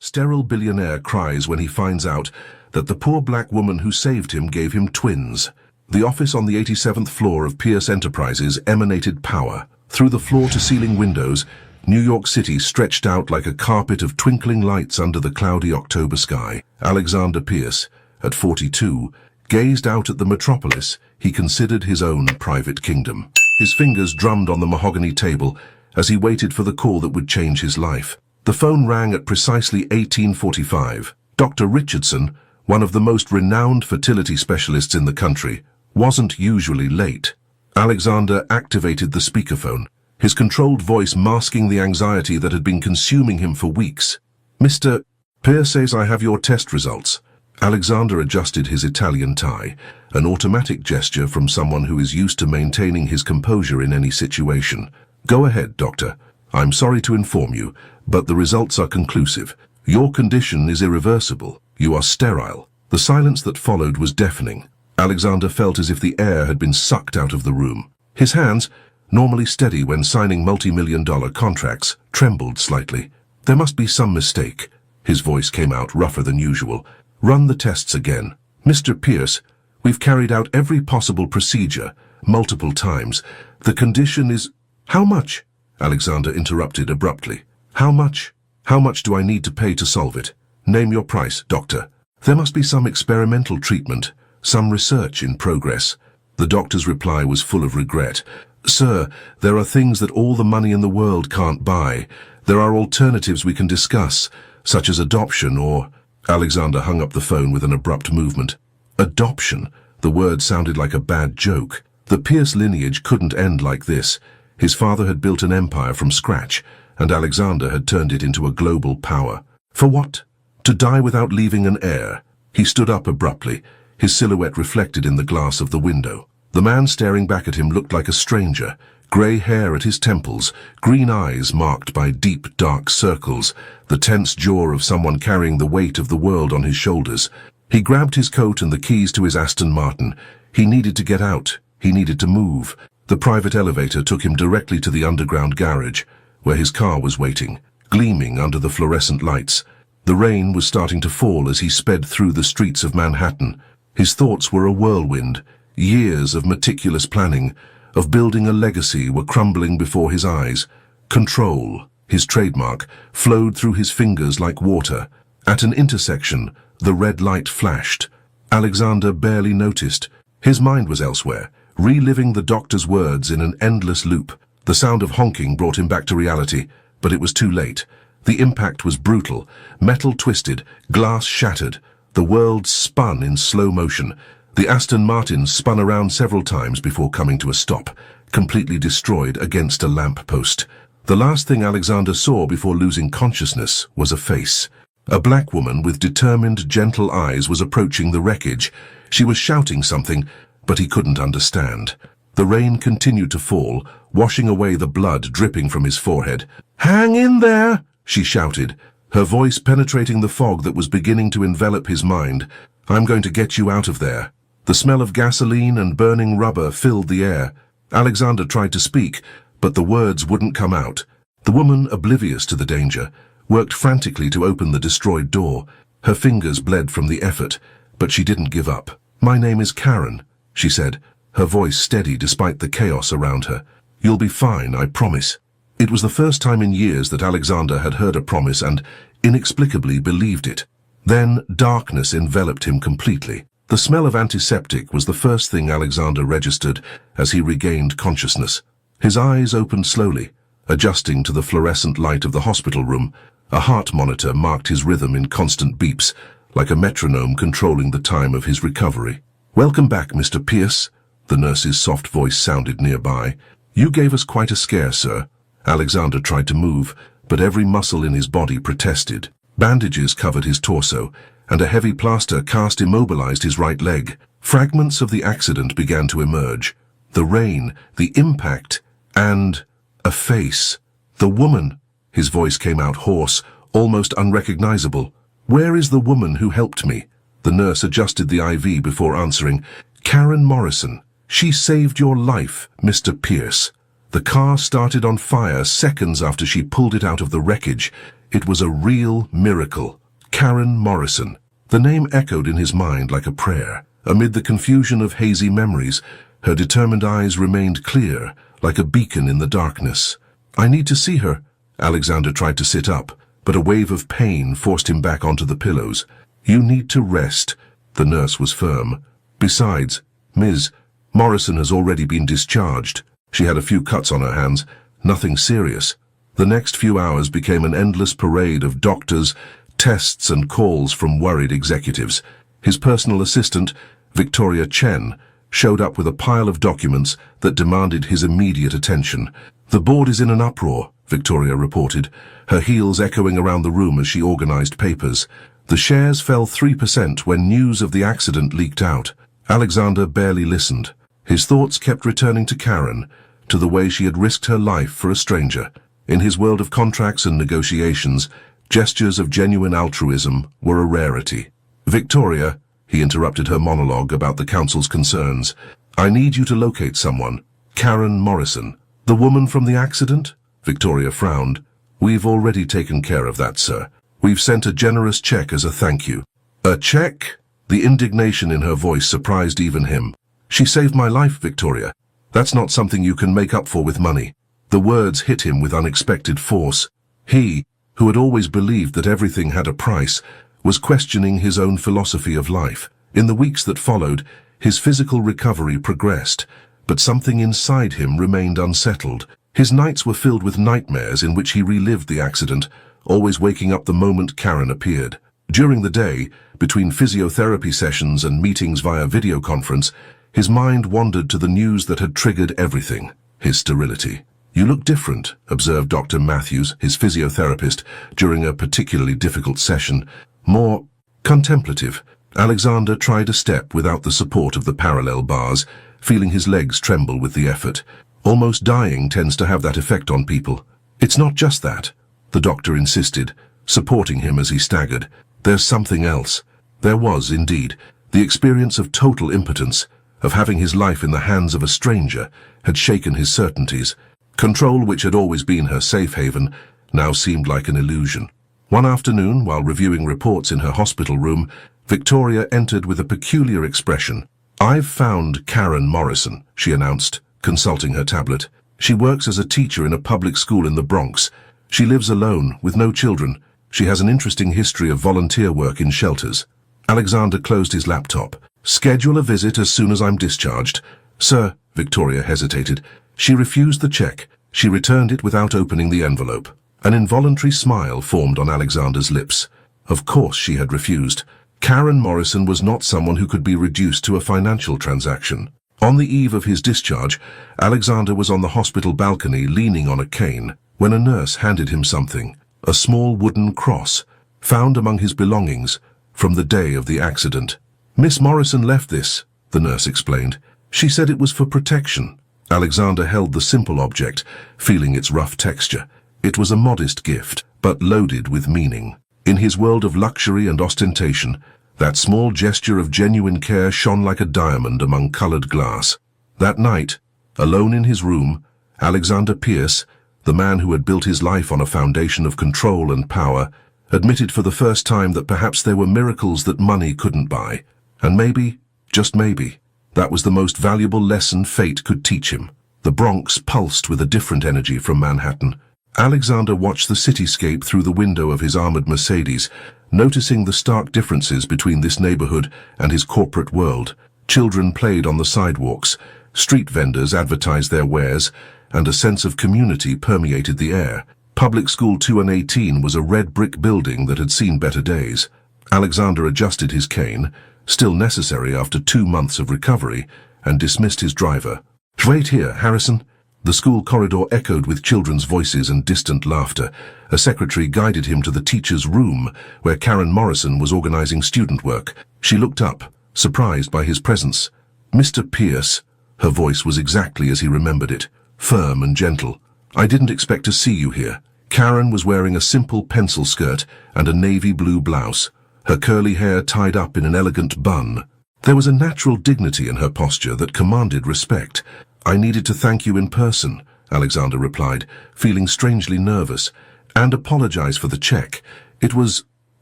Sterile billionaire cries when he finds out that the poor black woman who saved him gave him twins. The office on the 87th floor of Pierce Enterprises emanated power. Through the floor-to-ceiling windows, New York City stretched out like a carpet of twinkling lights under the cloudy October sky. Alexander Pierce, at 42, gazed out at the metropolis he considered his own private kingdom. His fingers drummed on the mahogany table as he waited for the call that would change his life. The phone rang at precisely 1845. Dr. Richardson, one of the most renowned fertility specialists in the country, wasn't usually late. Alexander activated the speakerphone, his controlled voice masking the anxiety that had been consuming him for weeks. "Mr. Pierce says I have your test results." Alexander adjusted his Italian tie, an automatic gesture from someone who is used to maintaining his composure in any situation. "Go ahead, doctor. I'm sorry to inform you, but the results are conclusive. Your condition is irreversible. You are sterile." The silence that followed was deafening. Alexander felt as if the air had been sucked out of the room. His hands, normally steady when signing multi-million-dollar contracts, trembled slightly. "There must be some mistake." His voice came out rougher than usual. "Run the tests again. Mr. Pierce, we've carried out every possible procedure, multiple times. The condition is—" "How much?" Alexander interrupted abruptly. "How much? How much do I need to pay to solve it? Name your price, doctor." "There must be some experimental treatment, some research in progress." The doctor's reply was full of regret. "Sir, there are things that all the money in the world can't buy. There are alternatives we can discuss, such as adoption or—" Alexander hung up the phone with an abrupt movement. Adoption. The word sounded like a bad joke. The Pierce lineage couldn't end like this. His father had built an empire from scratch, and Alexander had turned it into a global power. For what? To die without leaving an heir. He stood up abruptly, his silhouette reflected in the glass of the window. The man staring back at him looked like a stranger, grey hair at his temples, green eyes marked by deep, dark circles, the tense jaw of someone carrying the weight of the world on his shoulders. He grabbed his coat and the keys to his Aston Martin. He needed to get out. He needed to move. The private elevator took him directly to the underground garage, where his car was waiting, gleaming under the fluorescent lights. The rain was starting to fall as he sped through the streets of Manhattan. His thoughts were a whirlwind. Years of meticulous planning, of building a legacy, were crumbling before his eyes. Control, his trademark, flowed through his fingers like water. At an intersection, the red light flashed. Alexander barely noticed. His mind was elsewhere, reliving the doctor's words in an endless loop. The sound of honking brought him back to reality, but it was too late. The impact was brutal. Metal twisted, glass shattered. The world spun in slow motion. The Aston Martin spun around several times before coming to a stop, completely destroyed against a lamp post. The last thing Alexander saw before losing consciousness was a face. A black woman with determined, gentle eyes was approaching the wreckage. She was shouting something, but he couldn't understand. The rain continued to fall, washing away the blood dripping from his forehead. "Hang in there!" she shouted, her voice penetrating the fog that was beginning to envelop his mind. "I'm going to get you out of there." The smell of gasoline and burning rubber filled the air. Alexander tried to speak, but the words wouldn't come out. The woman, oblivious to the danger, worked frantically to open the destroyed door. Her fingers bled from the effort, but she didn't give up. "My name is Karen," she said, her voice steady despite the chaos around her. "You'll be fine, I promise." It was the first time in years that Alexander had heard a promise and, inexplicably, believed it. Then darkness enveloped him completely. The smell of antiseptic was the first thing Alexander registered as he regained consciousness. His eyes opened slowly, adjusting to the fluorescent light of the hospital room. A heart monitor marked his rhythm in constant beeps, like a metronome controlling the time of his recovery. "Welcome back, Mr. Pierce," the nurse's soft voice sounded nearby. "You gave us quite a scare, sir." Alexander tried to move, but every muscle in his body protested. Bandages covered his torso, and a heavy plaster cast immobilized his right leg. Fragments of the accident began to emerge. The rain, the impact, and a face. "The woman." His voice came out hoarse, almost unrecognizable. "Where is the woman who helped me?" The nurse adjusted the IV before answering. "Karen Morrison. She saved your life, Mr. Pierce." The car started on fire seconds after she pulled it out of the wreckage, It was a real miracle. Karen Morrison. The name echoed in his mind like a prayer. Amid the confusion of hazy memories, her determined eyes remained clear, like a beacon in the darkness. "I need to see her." Alexander tried to sit up, but a wave of pain forced him back onto the pillows. "You need to rest." The nurse was firm. "Besides, Ms. Morrison has already been discharged." She had a few cuts on her hands, nothing serious. The next few hours became an endless parade of doctors, tests and calls from worried executives. His personal assistant, Victoria Chen, showed up with a pile of documents that demanded his immediate attention. "The board is in an uproar," Victoria reported, her heels echoing around the room as she organized papers. The shares fell 3% when news of the accident leaked out. Alexander barely listened. His thoughts kept returning to Karen, to the way she had risked her life for a stranger. In his world of contracts and negotiations, gestures of genuine altruism were a rarity. "Victoria," he interrupted her monologue about the council's concerns, "I need you to locate someone." "Karen Morrison." "The woman from the accident?" Victoria frowned. "We've already taken care of that, sir. We've sent a generous check as a thank you." "A check?" The indignation in her voice surprised even him. "She saved my life, Victoria. That's not something you can make up for with money." The words hit him with unexpected force. He, who had always believed that everything had a price, was questioning his own philosophy of life. In the weeks that followed, his physical recovery progressed, but something inside him remained unsettled. His nights were filled with nightmares in which he relived the accident, always waking up the moment Karen appeared. During the day, between physiotherapy sessions and meetings via video conference, his mind wandered to the news that had triggered everything: his sterility. "You look different," observed Dr. Matthews, his physiotherapist, during a particularly difficult session. "More contemplative." Alexander tried a step without the support of the parallel bars, feeling his legs tremble with the effort. Almost dying tends to have that effect on people. "It's not just that," the doctor insisted, supporting him as he staggered. "There's something else." There was, indeed. The experience of total impotence, of having his life in the hands of a stranger, had shaken his certainties. Control, which had always been her safe haven, now seemed like an illusion. One afternoon, while reviewing reports in her hospital room, Victoria entered with a peculiar expression. "I've found Karen Morrison," she announced, consulting her tablet. "She works as a teacher in a public school in the Bronx. She lives alone, with no children. She has an interesting history of volunteer work in shelters." Alexander closed his laptop. "Schedule a visit as soon as I'm discharged." "Sir," Victoria hesitated. She refused the check. She returned it without opening the envelope. An involuntary smile formed on Alexander's lips. Of course she had refused. Karen Morrison was not someone who could be reduced to a financial transaction. On the eve of his discharge, Alexander was on the hospital balcony leaning on a cane when a nurse handed him something, a small wooden cross, found among his belongings from the day of the accident. "Miss Morrison left this," the nurse explained. "She said it was for protection." Alexander held the simple object, feeling its rough texture. It was a modest gift, but loaded with meaning. In his world of luxury and ostentation, that small gesture of genuine care shone like a diamond among colored glass. That night, alone in his room, Alexander Pierce, the man who had built his life on a foundation of control and power, admitted for the first time that perhaps there were miracles that money couldn't buy. And maybe, just maybe, that was the most valuable lesson fate could teach him. The Bronx pulsed with a different energy from Manhattan. Alexander watched the cityscape through the window of his armored Mercedes, noticing the stark differences between this neighborhood and his corporate world. Children played on the sidewalks, street vendors advertised their wares, and a sense of community permeated the air. Public School 218 was a red brick building that had seen better days. Alexander adjusted his cane, still necessary after 2 months of recovery, and dismissed his driver. "Wait here, Harrison." The school corridor echoed with children's voices and distant laughter. A secretary guided him to the teacher's room, where Karen Morrison was organizing student work. She looked up, surprised by his presence. "Mr. Pierce." Her voice was exactly as he remembered it, firm and gentle. "I didn't expect to see you here." Karen was wearing a simple pencil skirt and a navy blue blouse, her curly hair tied up in an elegant bun. There was a natural dignity in her posture that commanded respect. "I needed to thank you in person," Alexander replied, feeling strangely nervous. And apologize for the check. It was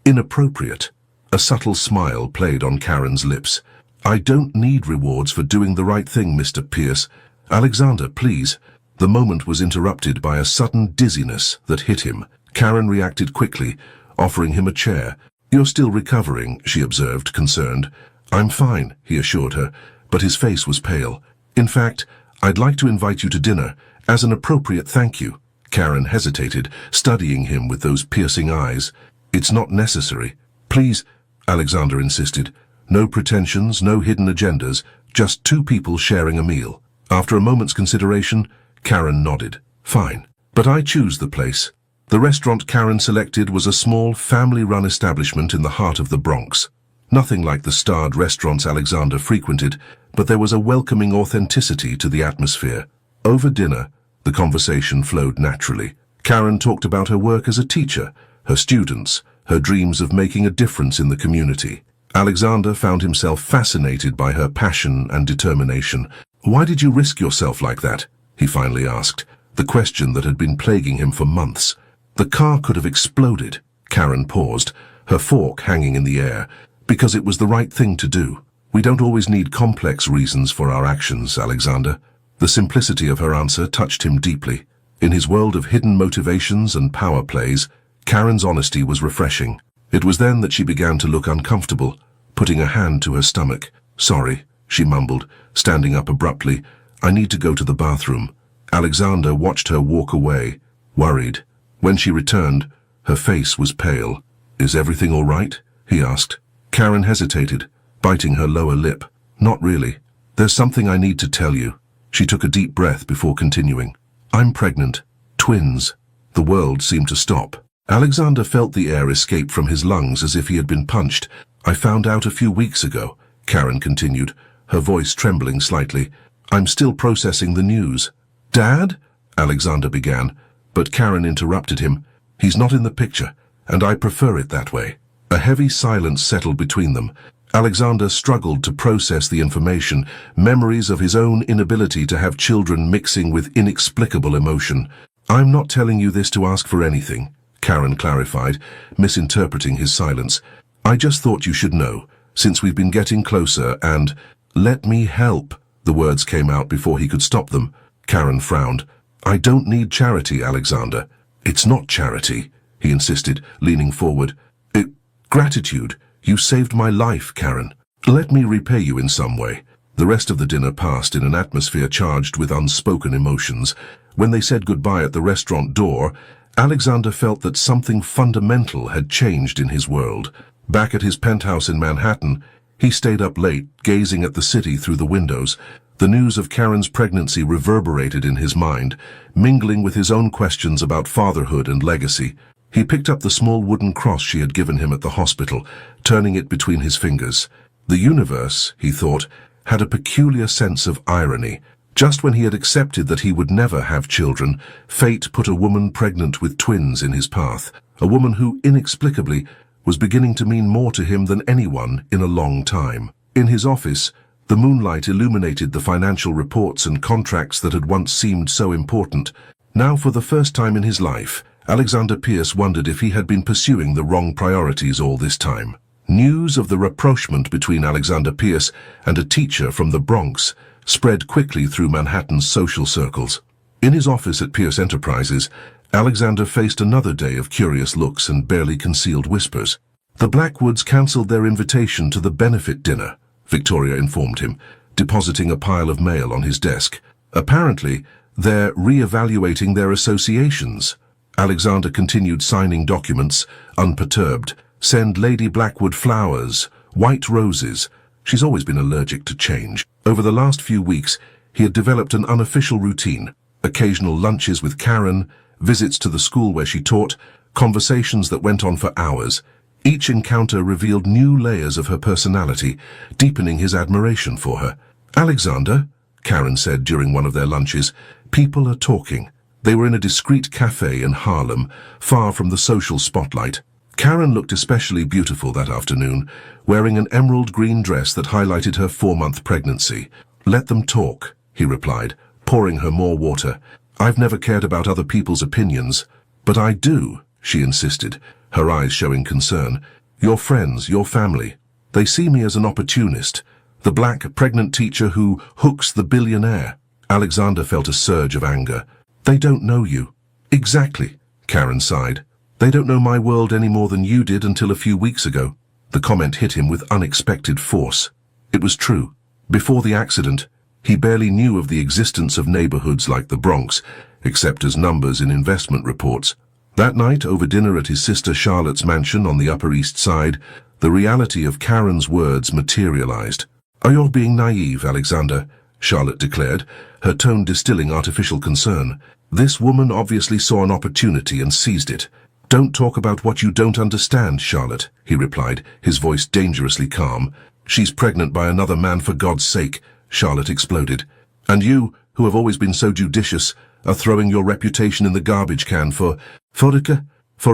inappropriate. A subtle smile played on Karen's lips. I don't need rewards for doing the right thing, Mr. Pierce. Alexander, please. The moment was interrupted by a sudden dizziness that hit him. Karen reacted quickly, offering him a chair. You're still recovering, she observed, concerned. I'm fine, he assured her, but his face was pale. In fact, I'd like to invite you to dinner, as an appropriate thank you. Karen hesitated, studying him with those piercing eyes. It's not necessary. Please, Alexander insisted. No pretensions, no hidden agendas, just two people sharing a meal. After a moment's consideration, Karen nodded. Fine. But I choose the place. The restaurant Karen selected was a small, family-run establishment in the heart of the Bronx. Nothing like the starred restaurants Alexander frequented, but there was a welcoming authenticity to the atmosphere. Over dinner, the conversation flowed naturally. Karen talked about her work as a teacher, her students, her dreams of making a difference in the community. Alexander found himself fascinated by her passion and determination. Why did you risk yourself like that? He finally asked, the question that had been plaguing him for months. The car could have exploded. Karen paused, her fork hanging in the air. Because it was the right thing to do. We don't always need complex reasons for our actions, Alexander. The simplicity of her answer touched him deeply. In his world of hidden motivations and power plays, Karen's honesty was refreshing. It was then that she began to look uncomfortable, putting a hand to her stomach. Sorry, she mumbled, standing up abruptly. I need to go to the bathroom. Alexander watched her walk away, worried. When she returned, her face was pale. Is everything all right? He asked. Karen hesitated, biting her lower lip. Not really. There's something I need to tell you. She took a deep breath before continuing. I'm pregnant. Twins. The world seemed to stop. Alexander felt the air escape from his lungs as if he had been punched. I found out a few weeks ago, Karen continued, her voice trembling slightly. I'm still processing the news. Dad? Alexander began, but Karen interrupted him. He's not in the picture, and I prefer it that way. A heavy silence settled between them. Alexander struggled to process the information, memories of his own inability to have children mixing with inexplicable emotion. I'm not telling you this to ask for anything, Karen clarified, misinterpreting his silence. I just thought you should know, since we've been getting closer and... Let me help, the words came out before he could stop them. Karen frowned. I don't need charity, Alexander. It's not charity, he insisted, leaning forward. Gratitude. You saved my life, Karen. Let me repay you in some way. The rest of the dinner passed in an atmosphere charged with unspoken emotions. When they said goodbye at the restaurant door, Alexander felt that something fundamental had changed in his world. Back at his penthouse in Manhattan, he stayed up late, gazing at the city through the windows. The news of Karen's pregnancy reverberated in his mind, mingling with his own questions about fatherhood and legacy. He picked up the small wooden cross she had given him at the hospital, turning it between his fingers. The universe, he thought, had a peculiar sense of irony. Just when he had accepted that he would never have children, fate put a woman pregnant with twins in his path, a woman who, inexplicably, was beginning to mean more to him than anyone in a long time. In his office, the moonlight illuminated the financial reports and contracts that had once seemed so important. Now, for the first time in his life, Alexander Pierce wondered if he had been pursuing the wrong priorities all this time. News of the rapprochement between Alexander Pierce and a teacher from the Bronx spread quickly through Manhattan's social circles. In his office at Pierce Enterprises, Alexander faced another day of curious looks and barely concealed whispers. The Blackwoods cancelled their invitation to the benefit dinner, Victoria informed him, depositing a pile of mail on his desk. Apparently, they're re-evaluating their associations. Alexander continued signing documents, unperturbed. Send Lady Blackwood flowers, white roses. She's always been allergic to change. Over the last few weeks, he had developed an unofficial routine. Occasional lunches with Karen, visits to the school where she taught, conversations that went on for hours. Each encounter revealed new layers of her personality, deepening his admiration for her. Alexander, Karen said during one of their lunches, people are talking. They were in a discreet cafe in Harlem, far from the social spotlight. Karen looked especially beautiful that afternoon, wearing an emerald green dress that highlighted her 4-month pregnancy. Let them talk, he replied, pouring her more water. I've never cared about other people's opinions. But I do, she insisted, her eyes showing concern. Your friends, your family, they see me as an opportunist, the black, pregnant teacher who hooks the billionaire. Alexander felt a surge of anger. They don't know you. Exactly, Karen sighed. They don't know my world any more than you did until a few weeks ago. The comment hit him with unexpected force. It was true. Before the accident, he barely knew of the existence of neighborhoods like the Bronx, except as numbers in investment reports. That night, over dinner at his sister Charlotte's mansion on the Upper East Side, the reality of Karen's words materialized. You're being naive, Alexander, Charlotte declared, her tone distilling artificial concern. This woman obviously saw an opportunity and seized it. Don't talk about what you don't understand, Charlotte, he replied, his voice dangerously calm. She's pregnant by another man, for God's sake, Charlotte exploded. And you, who have always been so judicious, are throwing your reputation in the garbage can for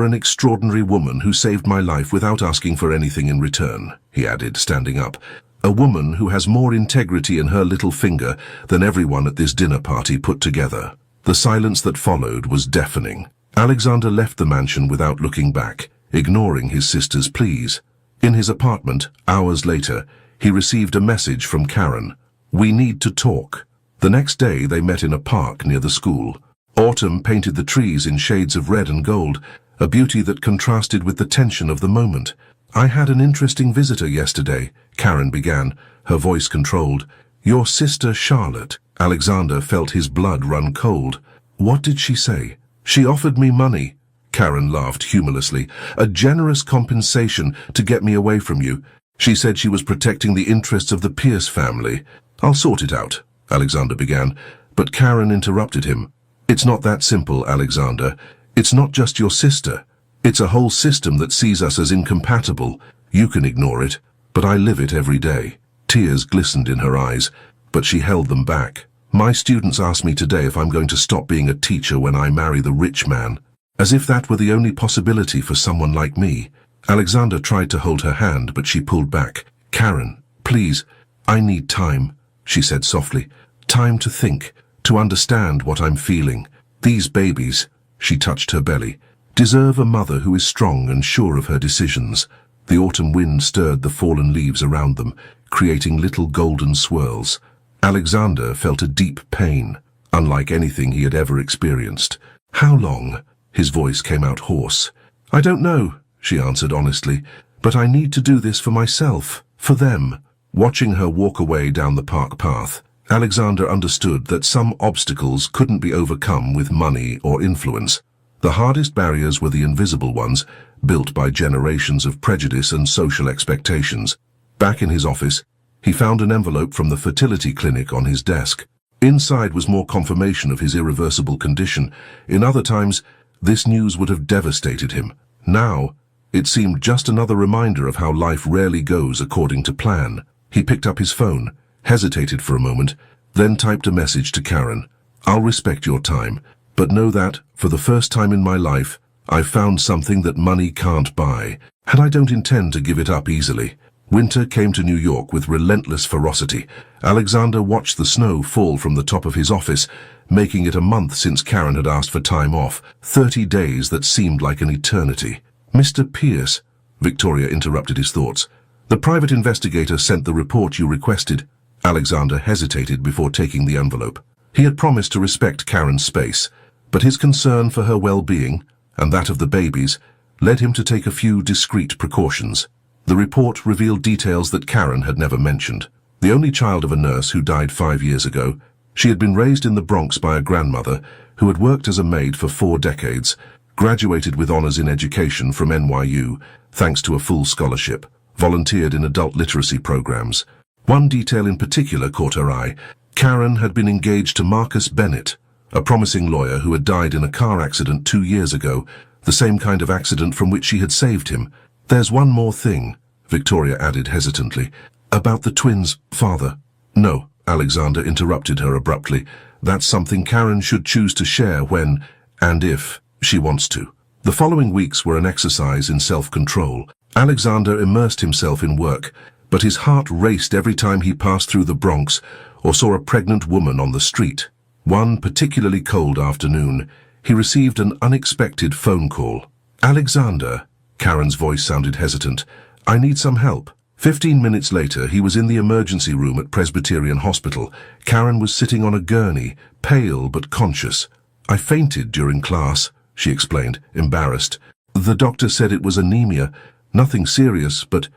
an extraordinary woman who saved my life without asking for anything in return, he added, standing up. A woman who has more integrity in her little finger than everyone at this dinner party put together. The silence that followed was deafening. Alexander left the mansion without looking back, ignoring his sister's pleas. In his apartment, hours later, he received a message from Karen. We need to talk. The next day they met in a park near the school. Autumn painted the trees in shades of red and gold, a beauty that contrasted with the tension of the moment. I had an interesting visitor yesterday, Karen began, her voice controlled. Your sister Charlotte. Alexander felt his blood run cold. What did she say? She offered me money, Karen laughed humorlessly, a generous compensation to get me away from you. She said she was protecting the interests of the Pierce family. I'll sort it out, Alexander began, but Karen interrupted him. It's not that simple, Alexander. It's not just your sister. It's a whole system that sees us as incompatible. You can ignore it, but I live it every day. Tears glistened in her eyes, but she held them back. My students asked me today if I'm going to stop being a teacher when I marry the rich man. As if that were the only possibility for someone like me. Alexander tried to hold her hand, but she pulled back. Karen, please, I need time, she said softly. Time to think, to understand what I'm feeling. These babies, she touched her belly, deserve a mother who is strong and sure of her decisions. The autumn wind stirred the fallen leaves around them, creating little golden swirls. Alexander felt a deep pain, unlike anything he had ever experienced. How long? His voice came out hoarse. I don't know, she answered honestly, but I need to do this for myself, for them. Watching her walk away down the park path, Alexander understood that some obstacles couldn't be overcome with money or influence. The hardest barriers were the invisible ones, built by generations of prejudice and social expectations. Back in his office, he found an envelope from the fertility clinic on his desk. Inside was more confirmation of his irreversible condition. In other times, this news would have devastated him. Now, it seemed just another reminder of how life rarely goes according to plan. He picked up his phone, hesitated for a moment, then typed a message to Karen. I'll respect your time, but know that, for the first time in my life, I've found something that money can't buy, and I don't intend to give it up easily. Winter came to New York with relentless ferocity. Alexander watched the snow fall from the top of his office, making it a month since Karen had asked for time off, 30 days that seemed like an eternity. Mr. Pierce, Victoria interrupted his thoughts. The private investigator sent the report you requested. Alexander hesitated before taking the envelope. He had promised to respect Karen's space, but his concern for her well-being, and that of the babies, led him to take a few discreet precautions. The report revealed details that Karen had never mentioned. The only child of a nurse who died 5 years ago, she had been raised in the Bronx by a grandmother who had worked as a maid for 4 decades, graduated with honors in education from NYU, thanks to a full scholarship, volunteered in adult literacy programs. One detail in particular caught her eye. Karen had been engaged to Marcus Bennett, a promising lawyer who had died in a car accident 2 years ago, the same kind of accident from which she had saved him. There's one more thing, Victoria added hesitantly, about the twins' father. No, Alexander interrupted her abruptly. That's something Karen should choose to share when, and if, she wants to. The following weeks were an exercise in self-control. Alexander immersed himself in work, but his heart raced every time he passed through the Bronx or saw a pregnant woman on the street. One particularly cold afternoon, he received an unexpected phone call. "Alexander," Karen's voice sounded hesitant, "I need some help." 15 minutes later, he was in the emergency room at Presbyterian Hospital. Karen was sitting on a gurney, pale but conscious. "I fainted during class," she explained, embarrassed. "The doctor said it was anemia. Nothing serious, but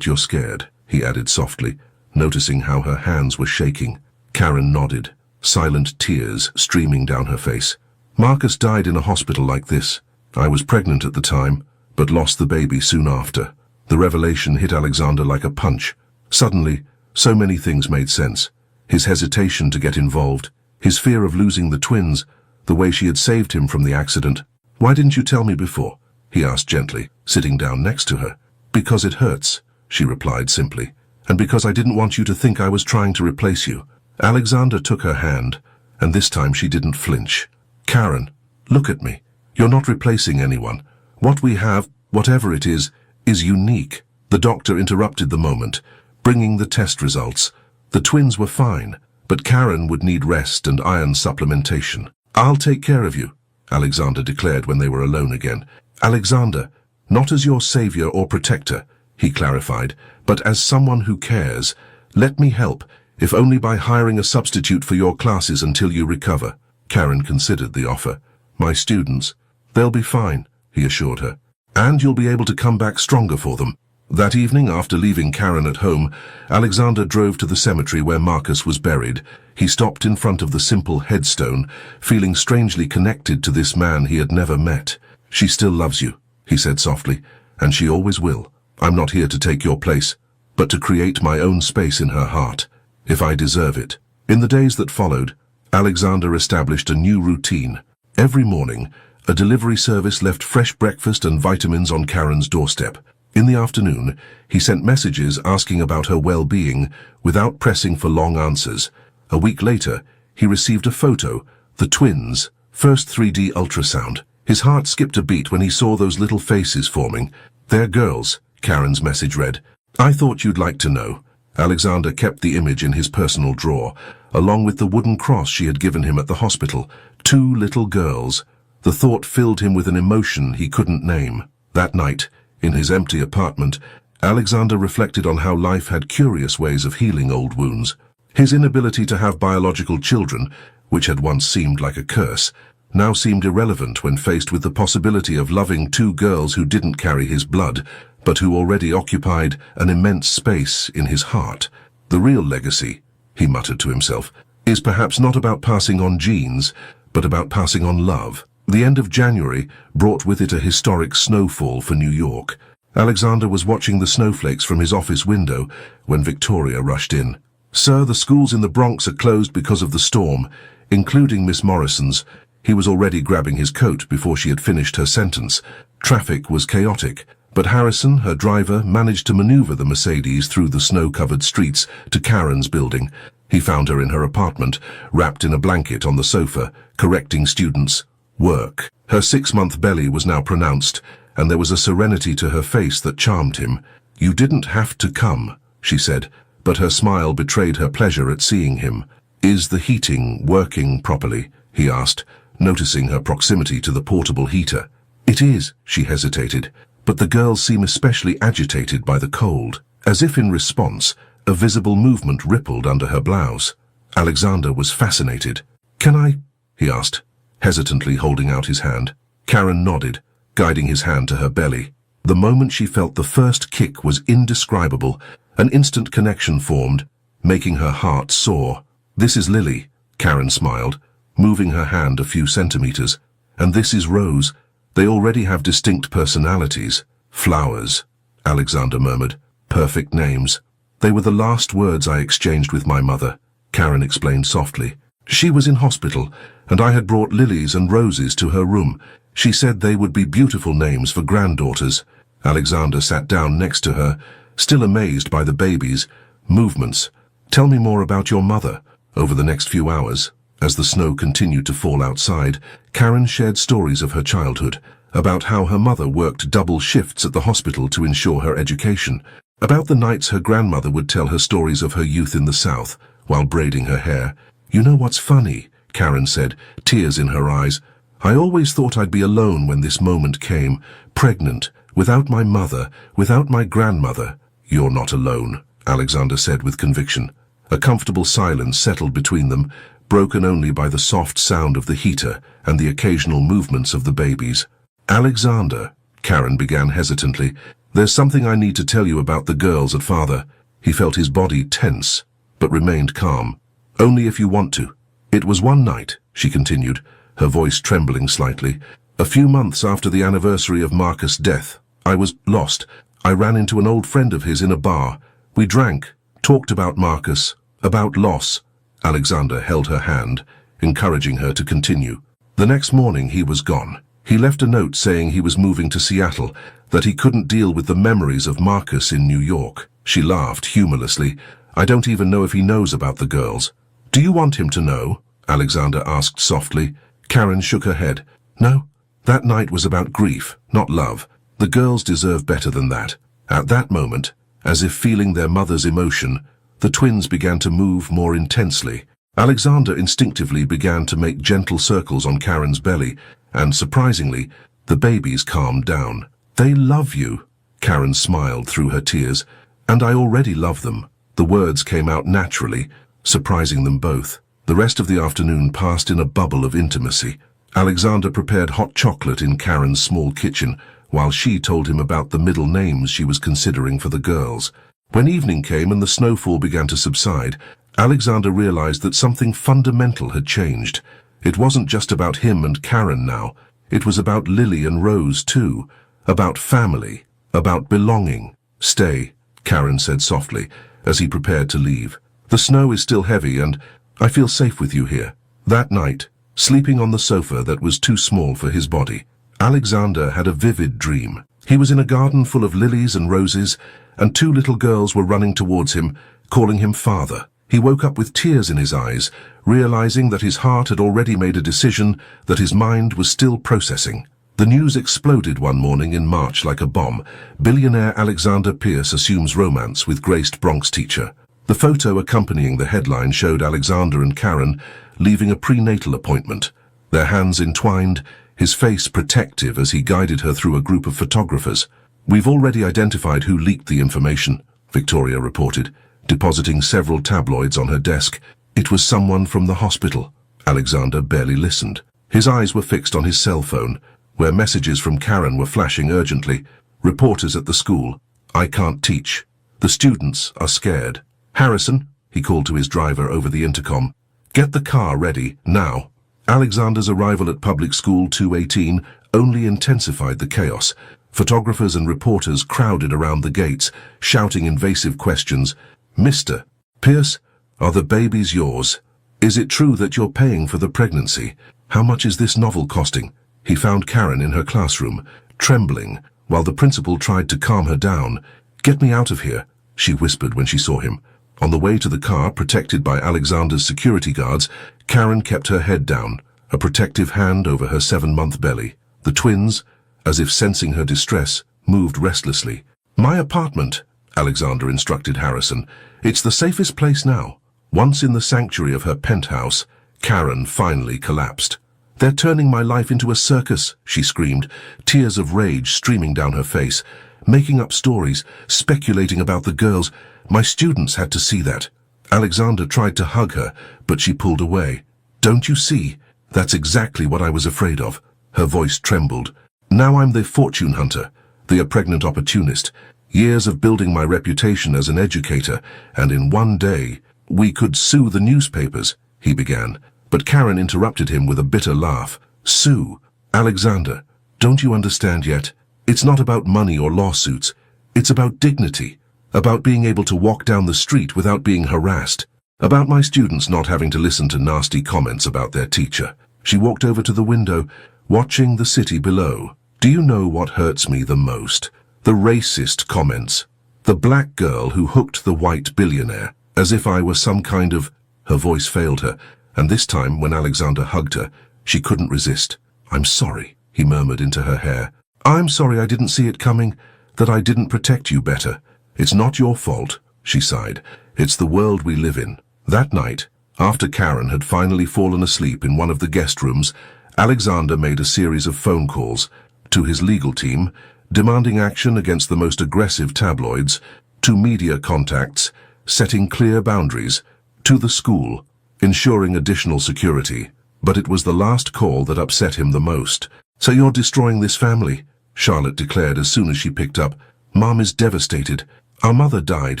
you're scared," he added softly, noticing how her hands were shaking. Karen nodded, silent tears streaming down her face. "Marcus died in a hospital like this. I was pregnant at the time, but lost the baby soon after." The revelation hit Alexander like a punch. Suddenly, so many things made sense. His hesitation to get involved, his fear of losing the twins, the way she had saved him from the accident. "Why didn't you tell me before?" he asked gently, sitting down next to her. "Because it hurts," she replied simply, "and because I didn't want you to think I was trying to replace you." Alexander took her hand, and this time she didn't flinch. "Karen, look at me. You're not replacing anyone. What we have, whatever it is unique." The doctor interrupted the moment, bringing the test results. The twins were fine, but Karen would need rest and iron supplementation. "I'll take care of you," Alexander declared when they were alone again. "Alexander, not as your savior or protector," he clarified, "but as someone who cares. Let me help, if only by hiring a substitute for your classes until you recover." Karen considered the offer. "My students, they'll be fine," he assured her. "And you'll be able to come back stronger for them." That evening, after leaving Karen at home, Alexander drove to the cemetery where Marcus was buried. He stopped in front of the simple headstone, feeling strangely connected to this man he had never met. "She still loves you," he said softly, "and she always will. I'm not here to take your place, but to create my own space in her heart, if I deserve it." In the days that followed, Alexander established a new routine. Every morning, a delivery service left fresh breakfast and vitamins on Karen's doorstep. In the afternoon, he sent messages asking about her well-being without pressing for long answers. A week later, he received a photo, the twins, first 3D ultrasound. His heart skipped a beat when he saw those little faces forming. "They're girls," Karen's message read. "I thought you'd like to know." Alexander kept the image in his personal drawer, along with the wooden cross she had given him at the hospital. 2 little girls. The thought filled him with an emotion he couldn't name. That night, in his empty apartment, Alexander reflected on how life had curious ways of healing old wounds. His inability to have biological children, which had once seemed like a curse, now seemed irrelevant when faced with the possibility of loving 2 girls who didn't carry his blood, but who already occupied an immense space in his heart. "The real legacy," he muttered to himself, "is perhaps not about passing on genes, but about passing on love." The end of January brought with it a historic snowfall for New York. Alexander was watching the snowflakes from his office window when Victoria rushed in. "Sir, the schools in the Bronx are closed because of the storm, including Miss Morrison's." He was already grabbing his coat before she had finished her sentence. Traffic was chaotic, but Harrison, her driver, managed to maneuver the Mercedes through the snow-covered streets to Karen's building. He found her in her apartment, wrapped in a blanket on the sofa, correcting students' work. Her 6-month belly was now pronounced, and there was a serenity to her face that charmed him. "You didn't have to come," she said, but her smile betrayed her pleasure at seeing him. "Is the heating working properly?" he asked, noticing her proximity to the portable heater. "It is," she hesitated, "but the girls seem especially agitated by the cold." As if in response, a visible movement rippled under her blouse. Alexander was fascinated. "Can I?" he asked, hesitantly holding out his hand. Karen nodded, guiding his hand to her belly. The moment she felt the first kick was indescribable. An instant connection formed, making her heart soar. "This is Lily," Karen smiled, moving her hand a few centimeters. "And this is Rose. They already have distinct personalities." "Flowers," Alexander murmured. "Perfect names." "They were the last words I exchanged with my mother," Karen explained softly. "She was in hospital, and I had brought lilies and roses to her room. She said they would be beautiful names for granddaughters." Alexander sat down next to her, still amazed by the baby's movements. "Tell me more about your mother." Over the next few hours, as the snow continued to fall outside, Karen shared stories of her childhood, about how her mother worked double shifts at the hospital to ensure her education, about the nights her grandmother would tell her stories of her youth in the South while braiding her hair. "You know what's funny?" Karen said, tears in her eyes. I always thought I'd be alone when this moment came, pregnant, without my mother, without my grandmother. You're not alone, Alexander said with conviction. A comfortable silence settled between them, broken only by the soft sound of the heater and the occasional movements of the babies. Alexander, Karen began hesitantly, there's something I need to tell you about the girls at father. He felt his body tense, but remained calm. Only if you want to. It was one night, she continued, her voice trembling slightly. A few months after the anniversary of Marcus' death, I was lost. I ran into an old friend of his in a bar. We drank, talked about Marcus, about loss. Alexander held her hand, encouraging her to continue. The next morning he was gone. He left a note saying he was moving to Seattle, that he couldn't deal with the memories of Marcus in New York. She laughed humorlessly. I don't even know if he knows about the girls. Do you want him to know? Alexander asked softly. Karen shook her head. No, that night was about grief, not love. The girls deserve better than that. At that moment, as if feeling their mother's emotion, the twins began to move more intensely. Alexander instinctively began to make gentle circles on Karen's belly, and surprisingly, the babies calmed down. They love you, Karen smiled through her tears, and I already love them. The words came out naturally, surprising them both. The rest of the afternoon passed in a bubble of intimacy. Alexander prepared hot chocolate in Karen's small kitchen, while she told him about the middle names she was considering for the girls. When evening came and the snowfall began to subside, Alexander realized that something fundamental had changed. It wasn't just about him and Karen now. It was about Lily and Rose too. About family. About belonging. Stay, Karen said softly, as he prepared to leave. The snow is still heavy and I feel safe with you here. That night, sleeping on the sofa that was too small for his body, Alexander had a vivid dream. He was in a garden full of lilies and roses, and two little girls were running towards him, calling him father. He woke up with tears in his eyes, realizing that his heart had already made a decision that his mind was still processing. The news exploded one morning in March like a bomb. Billionaire Alexander Pierce assumes romance with graced Bronx teacher. The photo accompanying the headline showed Alexander and Karen leaving a prenatal appointment, their hands entwined, his face protective as he guided her through a group of photographers. We've already identified who leaked the information, Victoria reported, depositing several tabloids on her desk. It was someone from the hospital. Alexander barely listened. His eyes were fixed on his cell phone, where messages from Karen were flashing urgently. Reporters at the school. I can't teach. The students are scared. Harrison, he called to his driver over the intercom. Get the car ready, now. Alexander's arrival at public school 218 only intensified the chaos. Photographers and reporters crowded around the gates, shouting invasive questions. Mr. Pierce, are the babies yours? Is it true that you're paying for the pregnancy? How much is this novel costing? He found Karen in her classroom, trembling, while the principal tried to calm her down. Get me out of here, she whispered when she saw him. On the way to the car, protected by Alexander's security guards, Karen kept her head down, a protective hand over her 7-month belly. The twins, as if sensing her distress, moved restlessly. My apartment, Alexander instructed Harrison. It's the safest place now. Once in the sanctuary of her penthouse, Karen finally collapsed. They're turning my life into a circus, she screamed, tears of rage streaming down her face. Making up stories, speculating about the girls. My students had to see that. Alexander tried to hug her, but she pulled away. Don't you see? That's exactly what I was afraid of. Her voice trembled. Now I'm the fortune hunter, the pregnant opportunist. Years of building my reputation as an educator, and in one day, we could sue the newspapers, he began. But Karen interrupted him with a bitter laugh. Sue? Alexander, don't you understand yet? It's not about money or lawsuits. It's about dignity, about being able to walk down the street without being harassed, about my students not having to listen to nasty comments about their teacher. She walked over to the window, watching the city below. Do you know what hurts me the most? The racist comments. The black girl who hooked the white billionaire, as if I were some kind of... Her voice failed her, and this time, when Alexander hugged her, she couldn't resist. I'm sorry, he murmured into her hair. I'm sorry I didn't see it coming, that I didn't protect you better. It's not your fault, she sighed. It's the world we live in. That night, after Karen had finally fallen asleep in one of the guest rooms, Alexander made a series of phone calls to his legal team, demanding action against the most aggressive tabloids, to media contacts, setting clear boundaries, to the school, ensuring additional security. But it was the last call that upset him the most. "So you're destroying this family?" Charlotte declared as soon as she picked up. "Mom is devastated. Our mother died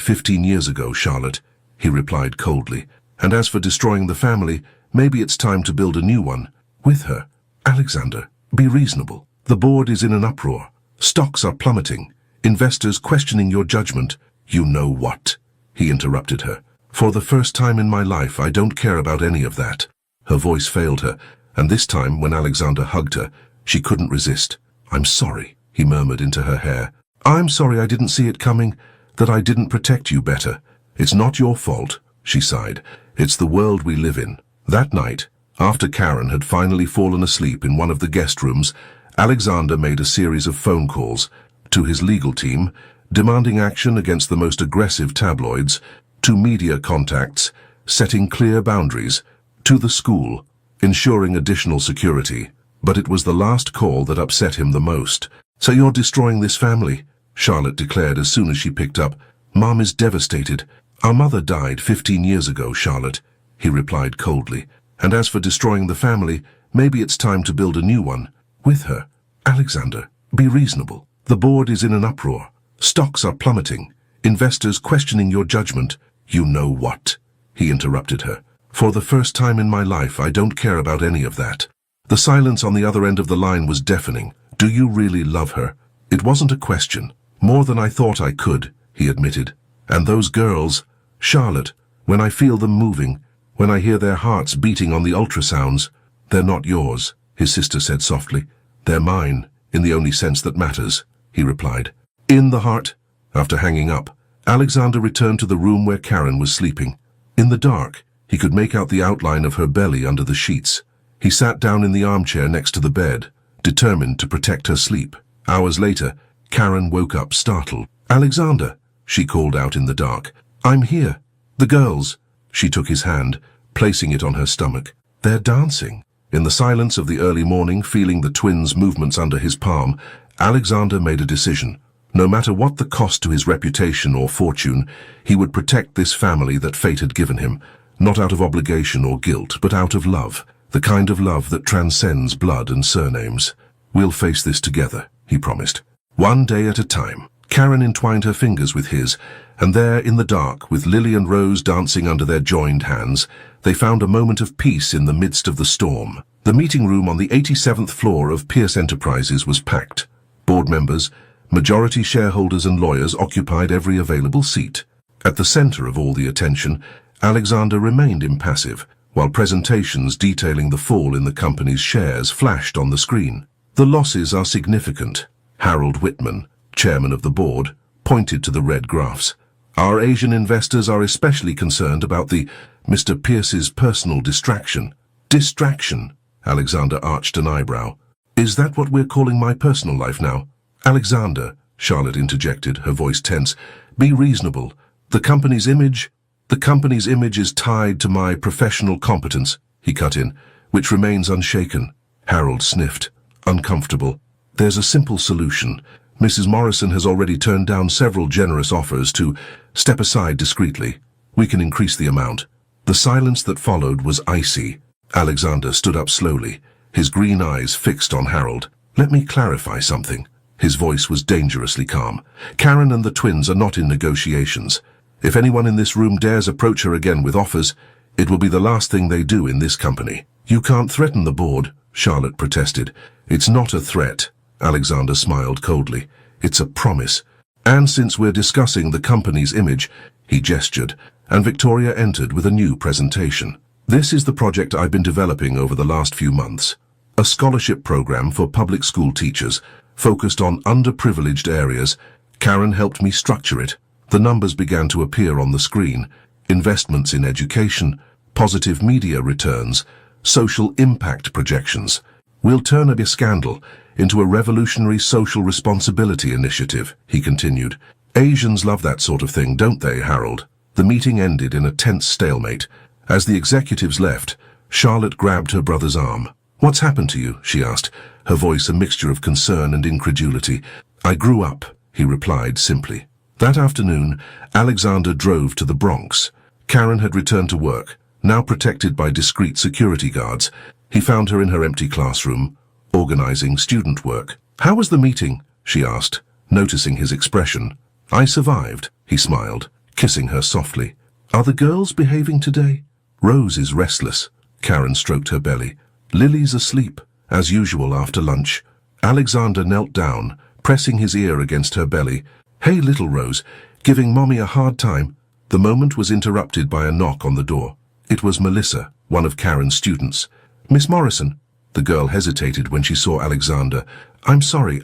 15 years ago, Charlotte," he replied coldly. "And as for destroying the family, maybe it's time to build a new one with her." "Alexander, be reasonable. The board is in an uproar. Stocks are plummeting. Investors questioning your judgment." "You know what?" he interrupted her. "For the first time in my life, I don't care about any of that." Her voice failed her, and this time, when Alexander hugged her, she couldn't resist. "I'm sorry," he murmured into her hair. "I'm sorry I didn't see it coming, that I didn't protect you better. It's not your fault," she sighed. "It's the world we live in." That night, after Karen had finally fallen asleep in one of the guest rooms, Alexander made a series of phone calls to his legal team, demanding action against the most aggressive tabloids, to media contacts, setting clear boundaries, to the school, ensuring additional security. But it was the last call that upset him the most. "So you're destroying this family?" Charlotte declared as soon as she picked up. "Mom is devastated. Our mother died 15 years ago, Charlotte," he replied coldly. "And as for destroying the family, maybe it's time to build a new one with her." "Alexander, be reasonable. The board is in an uproar. Stocks are plummeting. Investors questioning your judgment." "You know what?" he interrupted her. "For the first time in my life, I don't care about any of that." The silence on the other end of the line was deafening. "Do you really love her?" "It wasn't a question. More than I thought I could," he admitted. "And those girls, Charlotte, when I feel them moving, when I hear their hearts beating on the ultrasounds—" "They're not yours," his sister said softly. "They're mine, in the only sense that matters," he replied. In the heart. After hanging up, Alexander returned to the room where Karen was sleeping. In the dark, he could make out the outline of her belly under the sheets. He sat down in the armchair next to the bed, determined to protect her sleep. Hours later, Karen woke up startled. "Alexander," she called out in the dark. "I'm here. The girls." She took his hand, placing it on her stomach. "They're dancing." In the silence of the early morning, feeling the twins' movements under his palm, Alexander made a decision. No matter what the cost to his reputation or fortune, he would protect this family that fate had given him, not out of obligation or guilt, but out of love, the kind of love that transcends blood and surnames. "We'll face this together," he promised. One day at a time. Karen entwined her fingers with his, and there in the dark, with Lily and Rose dancing under their joined hands, they found a moment of peace in the midst of the storm. The meeting room on the 87th floor of Pierce Enterprises was packed. Board members, majority shareholders and lawyers occupied every available seat. At the center of all the attention, Alexander remained impassive, while presentations detailing the fall in the company's shares flashed on the screen. "The losses are significant," Harold Whitman, chairman of the board, pointed to the red graphs. "Our Asian investors are especially concerned about the Mr. Pierce's personal distraction." "Distraction?" Alexander arched an eyebrow. "Is that what we're calling my personal life now?" "Alexander," Charlotte interjected, her voice tense, "be reasonable. The company's image is tied to my professional competence," he cut in, "which remains unshaken." Harold sniffed, uncomfortable. "There's a simple solution. Mrs. Morrison has already turned down several generous offers to step aside discreetly. We can increase the amount." The silence that followed was icy. Alexander stood up slowly, his green eyes fixed on Harold. "Let me clarify something." His voice was dangerously calm. "Karen and the twins are not in negotiations. If anyone in this room dares approach her again with offers, it will be the last thing they do in this company." "You can't threaten the board," Charlotte protested. "It's not a threat," Alexander smiled coldly. "It's a promise. And since we're discussing the company's image," he gestured, and Victoria entered with a new presentation. "This is the project I've been developing over the last few months. A scholarship program for public school teachers, focused on underprivileged areas. Karen helped me structure it. The numbers began to appear on the screen. Investments in education, positive media returns, social impact projections. We'll turn a scandal into a revolutionary social responsibility initiative," he continued. "Asians love that sort of thing, don't they, Harold?" The meeting ended in a tense stalemate. As the executives left, Charlotte grabbed her brother's arm. "What's happened to you?" she asked, her voice a mixture of concern and incredulity. "I grew up," he replied simply. That afternoon, Alexander drove to the Bronx. Karen had returned to work, now protected by discreet security guards. He found her in her empty classroom, organizing student work. "How was the meeting?" she asked, noticing his expression. "I survived," he smiled, kissing her softly. "Are the girls behaving today?" "Rose is restless." Karen stroked her belly. "Lily's asleep, as usual after lunch." Alexander knelt down, pressing his ear against her belly. "Hey, little Rose, giving Mommy a hard time?" The moment was interrupted by a knock on the door. It was Melissa, one of Karen's students. "Miss Morrison." The girl hesitated when she saw Alexander. "I'm sorry,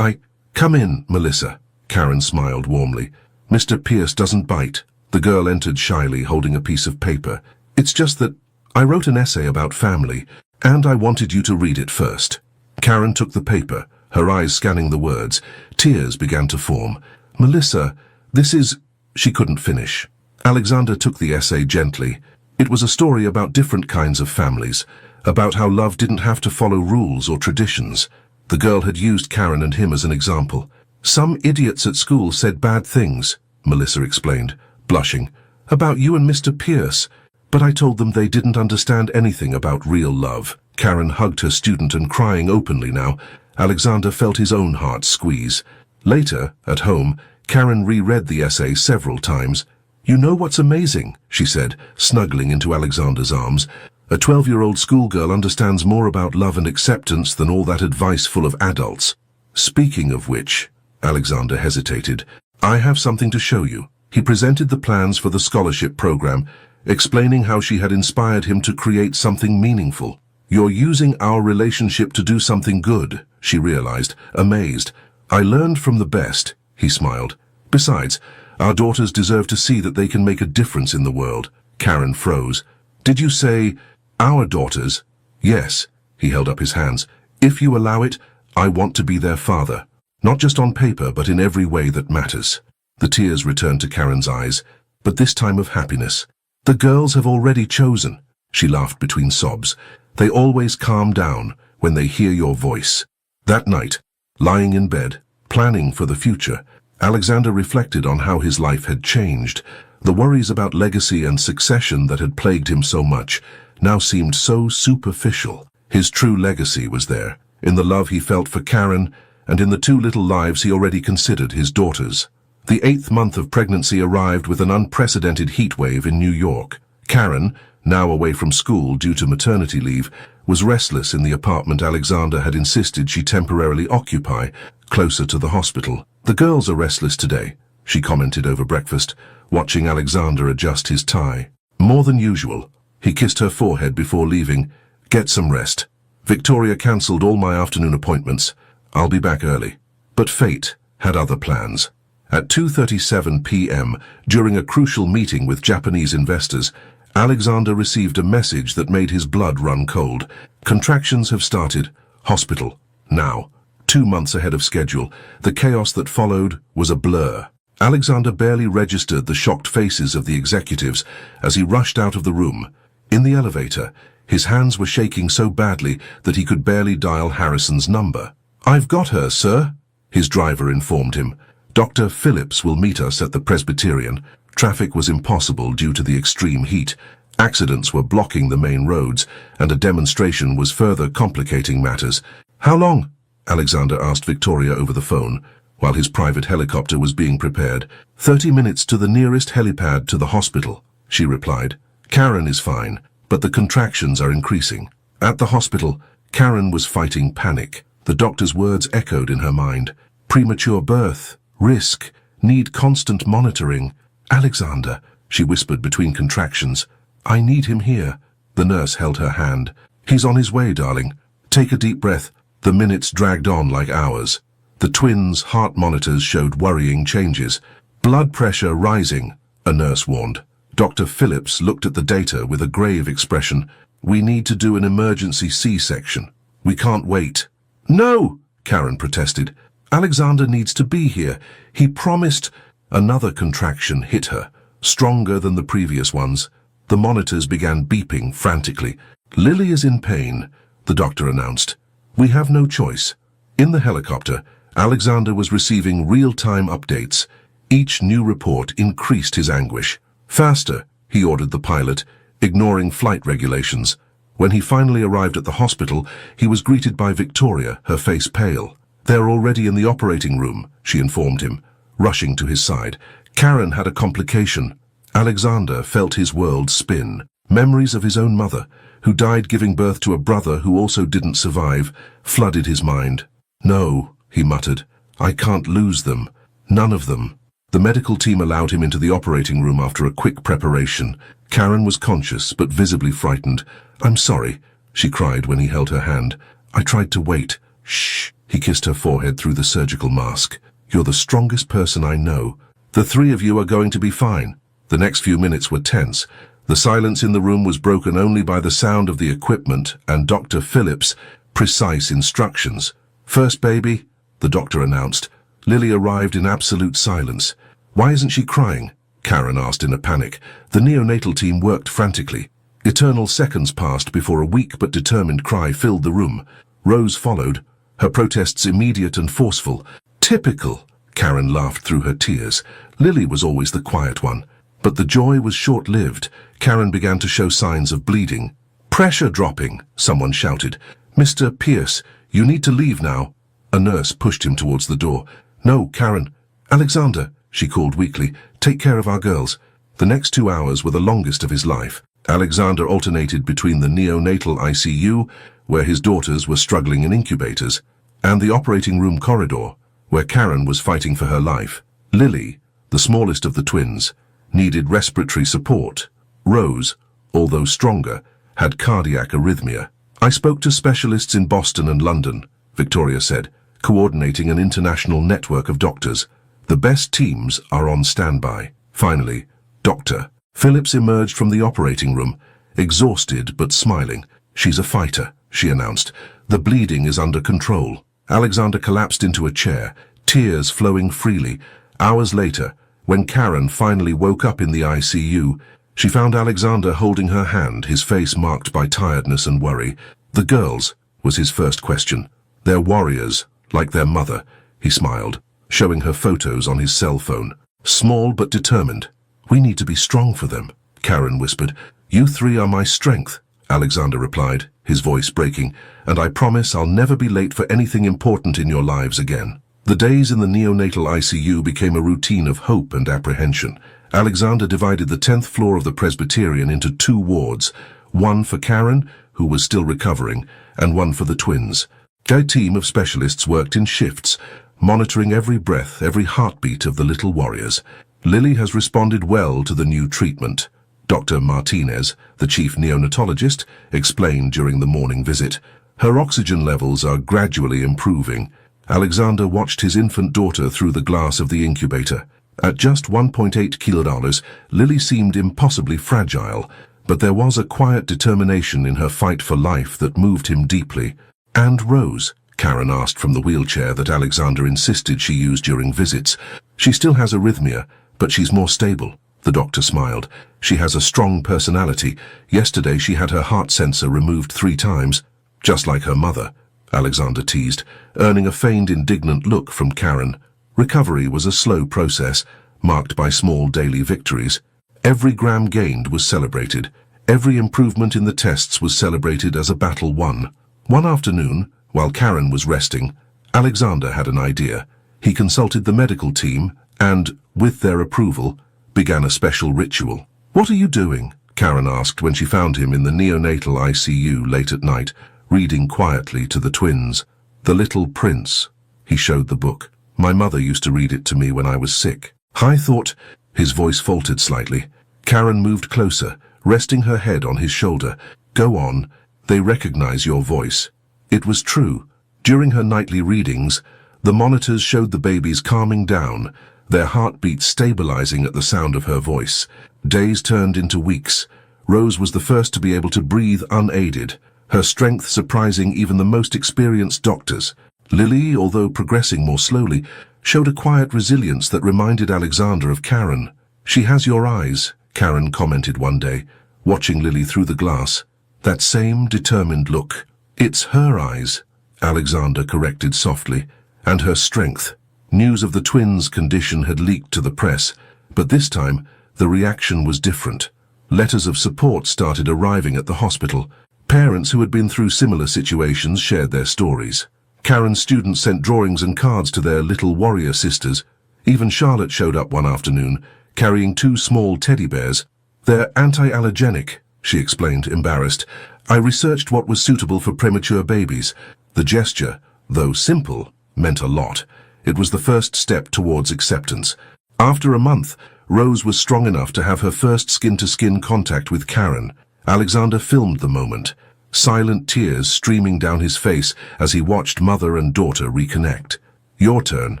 Come in, Melissa." Karen smiled warmly. "Mr. Pierce doesn't bite." The girl entered shyly, holding a piece of paper. "It's just that I wrote an essay about family, and I wanted you to read it first." Karen took the paper, her eyes scanning the words. Tears began to form. "Melissa, this is—" She couldn't finish. Alexander took the essay gently. It was a story about different kinds of families, about how love didn't have to follow rules or traditions. The girl had used Karen and him as an example. "Some idiots at school said bad things," Melissa explained, blushing, "about you and Mr. Pierce, but I told them they didn't understand anything about real love." Karen hugged her student and crying openly now. Alexander felt his own heart squeeze. Later, at home, Karen reread the essay several times. "You know what's amazing?" she said, snuggling into Alexander's arms. "A 12-year-old schoolgirl understands more about love and acceptance than all that advice full of adults." "Speaking of which," Alexander hesitated, "I have something to show you." He presented the plans for the scholarship program, explaining how she had inspired him to create something meaningful. "You're using our relationship to do something good," she realized, amazed. "I learned from the best," he smiled. "Besides, our daughters deserve to see that they can make a difference in the world." Karen froze. "Did you say, our daughters?" "Yes," he held up his hands. "If you allow it, I want to be their father. Not just on paper, but in every way that matters." The tears returned to Karen's eyes, but this time of happiness. "The girls have already chosen," she laughed between sobs. "They always calm down when they hear your voice." That night, lying in bed, planning for the future, Alexander reflected on how his life had changed. The worries about legacy and succession that had plagued him so much now seemed so superficial. His true legacy was there, in the love he felt for Karen, and in the two little lives he already considered his daughters. The 8th month of pregnancy arrived with an unprecedented heat wave in New York. Karen, now away from school due to maternity leave, was restless in the apartment Alexander had insisted she temporarily occupy, closer to the hospital. "The girls are restless today," she commented over breakfast, watching Alexander adjust his tie. "More than usual." He kissed her forehead before leaving. "Get some rest. Victoria cancelled all my afternoon appointments. I'll be back early." But fate had other plans. At 2:37 p.m., during a crucial meeting with Japanese investors, Alexander received a message that made his blood run cold. "Contractions have started. Hospital. Now." 2 months ahead of schedule, the chaos that followed was a blur. Alexander barely registered the shocked faces of the executives as he rushed out of the room. In the elevator, his hands were shaking so badly that he could barely dial Harrison's number. "I've got her, sir," his driver informed him. "Dr. Phillips will meet us at the Presbyterian." Traffic was impossible due to the extreme heat. Accidents were blocking the main roads, and a demonstration was further complicating matters. "How long?" Alexander asked Victoria over the phone, while his private helicopter was being prepared. 30 minutes to the nearest helipad to the hospital," she replied. "Karen is fine, but the contractions are increasing." At the hospital, Karen was fighting panic. The doctor's words echoed in her mind. "Premature birth, risk, need constant monitoring." "Alexander," she whispered between contractions, "I need him here." The nurse held her hand. "He's on his way, darling. Take a deep breath." The minutes dragged on like hours. The twins' heart monitors showed worrying changes. "Blood pressure rising," a nurse warned. Dr. Phillips looked at the data with a grave expression. "We need to do an emergency C-section. We can't wait." "No!" Karen protested. "Alexander needs to be here. He promised." Another contraction hit her, stronger than the previous ones. The monitors began beeping frantically. "Lily is in pain. the doctor announced. We have no choice. In the helicopter, Alexander was receiving real-time updates. Each new report increased his anguish. Faster, he ordered the pilot, ignoring flight regulations. When he finally arrived at the hospital, he was greeted by Victoria, her face pale. They're already in the operating room, she informed him, rushing to his side. Karen had a complication. Alexander felt his world spin. Memories of his own mother, who died giving birth to a brother who also didn't survive, flooded his mind. No, he muttered, I can't lose them. None of them. The medical team allowed him into the operating room after a quick preparation. Karen was conscious, but visibly frightened. I'm sorry, she cried when he held her hand. I tried to wait. Shh, he kissed her forehead through the surgical mask. You're the strongest person I know. The three of you are going to be fine. The next few minutes were tense. The silence in the room was broken only by the sound of the equipment and Dr. Phillips' precise instructions. First baby, the doctor announced. Lily arrived in absolute silence. Why isn't she crying? Karen asked in a panic. The neonatal team worked frantically. Eternal seconds passed before a weak but determined cry filled the room. Rose followed, her protests immediate and forceful. Typical, Karen laughed through her tears. Lily was always the quiet one. But the joy was short-lived. Karen began to show signs of bleeding. Pressure dropping, someone shouted. Mr. Pierce, you need to leave now. A nurse pushed him towards the door. No, Karen. Alexander, she called weakly, take care of our girls. The next 2 hours were the longest of his life. Alexander alternated between the neonatal ICU, where his daughters were struggling in incubators, and the operating room corridor, where Karen was fighting for her life. Lily, the smallest of the twins, needed respiratory support. Rose, although stronger, had cardiac arrhythmia. I spoke to specialists in Boston and London, Victoria said, coordinating an international network of doctors. The best teams are on standby. Finally, Dr. Phillips emerged from the operating room, exhausted but smiling. She's a fighter, she announced. The bleeding is under control. Alexander collapsed into a chair, tears flowing freely. Hours later, when Karen finally woke up in the ICU, she found Alexander holding her hand, his face marked by tiredness and worry. The girls, was his first question. They're warriors, like their mother, he smiled, showing her photos on his cell phone. Small but determined. We need to be strong for them, Karen whispered. You three are my strength, Alexander replied, his voice breaking, and I promise I'll never be late for anything important in your lives again. The days in the neonatal ICU became a routine of hope and apprehension. Alexander divided the 10th floor of the Presbyterian into 2 wards, one for Karen, who was still recovering, and one for the twins. Their team of specialists worked in shifts, monitoring every breath, every heartbeat of the little warriors. Lily has responded well to the new treatment, Dr. Martinez, the chief neonatologist, explained during the morning visit. Her oxygen levels are gradually improving. Alexander watched his infant daughter through the glass of the incubator. At just 1.8 kilograms, Lily seemed impossibly fragile, but there was a quiet determination in her fight for life that moved him deeply. And Rose? Karen asked from the wheelchair that Alexander insisted she use during visits. She still has arrhythmia, but she's more stable. The doctor smiled. She has a strong personality. Yesterday she had her heart sensor removed 3 times, just like her mother, Alexander teased, earning a feigned indignant look from Karen. Recovery was a slow process, marked by small daily victories. Every gram gained was celebrated. Every improvement in the tests was celebrated as a battle won. One afternoon, while Karen was resting, Alexander had an idea. He consulted the medical team and, with their approval, began a special ritual. What are you doing? Karen asked when she found him in the neonatal ICU late at night, reading quietly to the twins. The Little Prince. He showed the book. My mother used to read it to me when I was sick. I thought, his voice faltered slightly. Karen moved closer, resting her head on his shoulder. Go on, they recognize your voice. It was true. During her nightly readings, the monitors showed the babies calming down, their heartbeats stabilizing at the sound of her voice. Days turned into weeks. Rose was the first to be able to breathe unaided, her strength surprising even the most experienced doctors. Lily, although progressing more slowly, showed a quiet resilience that reminded Alexander of Karen. She has your eyes, Karen commented one day, watching Lily through the glass. That same determined look. It's her eyes, Alexander corrected softly, and her strength. News of the twins' condition had leaked to the press, but this time the reaction was different. Letters of support started arriving at the hospital. Parents who had been through similar situations shared their stories. Karen's students sent drawings and cards to their little warrior sisters. Even Charlotte showed up one afternoon, carrying 2 small teddy bears. "They're anti-allergenic," she explained, embarrassed. "I researched what was suitable for premature babies." The gesture, though simple, meant a lot. It was the first step towards acceptance. After a month, Rose was strong enough to have her first skin-to-skin contact with Karen. Alexander filmed the moment, silent tears streaming down his face as he watched mother and daughter reconnect. "Your turn,